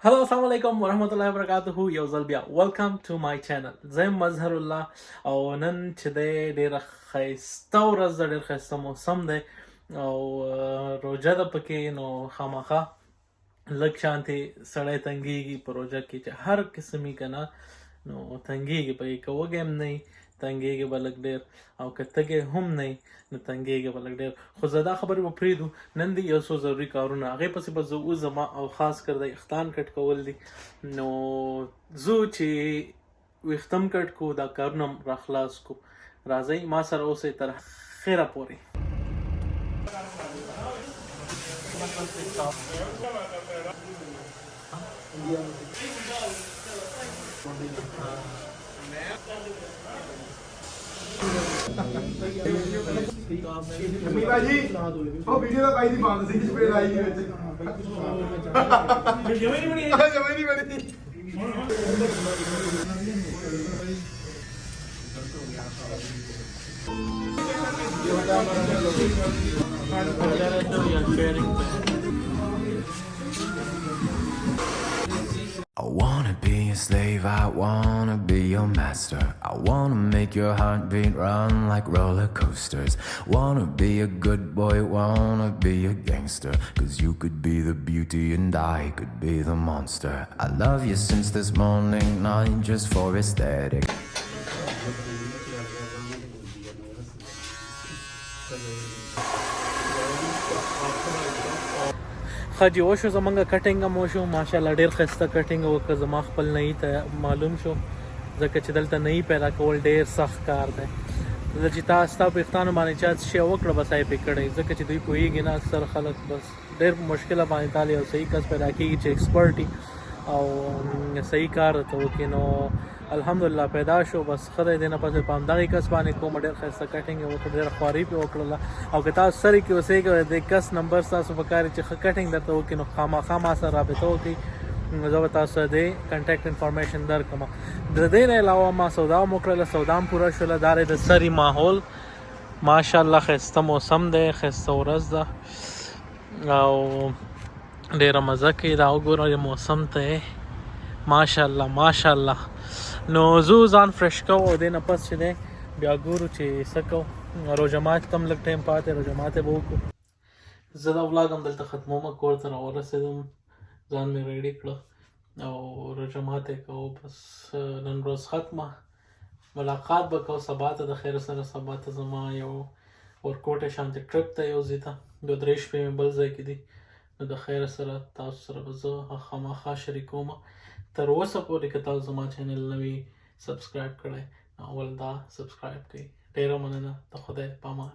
Hello, assalamu alaikum warahmatullahi wabarakatuh. یو ځل بیا welcome to my channel. زه یم مظهر الله او نن چې دی ډېره ښایسته ورځ ده، ډېر ښایسته موسم دی او روژه ده پکې، نو خامخا لږ شانتې سړی تنګېږي په روژه کې چې هر قسم وي که نه، نو تنګېږي پکې، که وږی هم نه وي تنګېږي به لږ ډېر، او که تږی هم نه وي نو تنګېږي به لږ ډېر. خو زه دا خبرې به پرېږدو، نن دي یو څو ضروري کارونه، هغې پسې به زه وځم او خاص کر د ویښتان کټ کول دي. نو ځو چې ویښته م کټ کړو، دا کارونه م راخلاص کړو. راځئ ما سره اوسئ تر خیره پورې. ਮੀਰਾ ਜੀ ਉਹ ਵੀਡੀਓ ਦਾ ਪਾਈ ਦੀ ਬੰਦ ਸੀ ਸਪੀਡ ਆਈ ਵਿੱਚ ਜਮੇ ਨਹੀਂ ਬਣੀ I wanna be a slave, I wanna be your master. I wanna make your heartbeat run like roller coasters. Wanna be a good boy, wanna be a gangster. 'Cause you could be the beauty and I could be the monster. I love you since this morning, not just for aesthetic. ښه جي وشو، زمونږ کټینګ هم وشو، ماشاءالله ډېر ښایسته کټینګ وکړه. زما خپل نهي ته معلوم شو، ځکه چې دلته نهي پیدا کول ډېر سخت کار دی. چې ستا په ویښتانو باندې چا څه شی وکړه بس یې پرې کړی، ځکه چې دوی پوهېږي نه اکثر خلک، بس ډېر په مشکله باندې تاله یو صحیح کس پیدا کېږي چې ایکسپرټ وي او صحیح کار ورته وکړي. نو الحمدلله پیدا شو، بس ښه دی. دې نه پس په همدغې کس باندې کوم ډېر ښایسته کټینګ یې وکړه، ډېره خواري پرې وکړله. او که تاسو سرې کې اوسېږئ د کس نمبر ستاسو په کار چې ښه کټینګ درته وکړي، نو خامخا ما سره رابطه وکړئ، نو زه به تاسو ته د کنټیکټ انفارمیشن درکړم. د دې نه علاوه ما سودا هم وکړله، سودا هم پوره شوله. دا دی د سري ماحول، ماشاءالله ښایسته موسم دی، ښایسته ورځ ده او ډېره مزه کوي. دا وګوره موسم ته ماشاءالله ماشاءالله. نو زه ځان فرش کوم او دې نه پس چې دی بیا ګورو چې څه کوو. روژه مات ته هم لږ ټایم پاتې، روژه ماتې به وکړو. زه دا ولاګ هم دلته ختمومه، کور ته راورسېدم، ځان مې ریډي کړه او روژه ماتې کوو. بس نن ورځ ختمه، ملاقات به کوو سبا ته د خیر سره. سبا ته زما یو ورکوټې شانتې ټرپ ته یو ځای ته 2-3 شپې مې بل ځای کې دي، نو د خیر سره تاسو سره به زه خامخا شریکوم. تر اوسه پورې که تاسو زما چینل نه وي سبسکرایب کړی، اول دا سبسکرایب کړئ. ډېره مننه، د خدای په امان.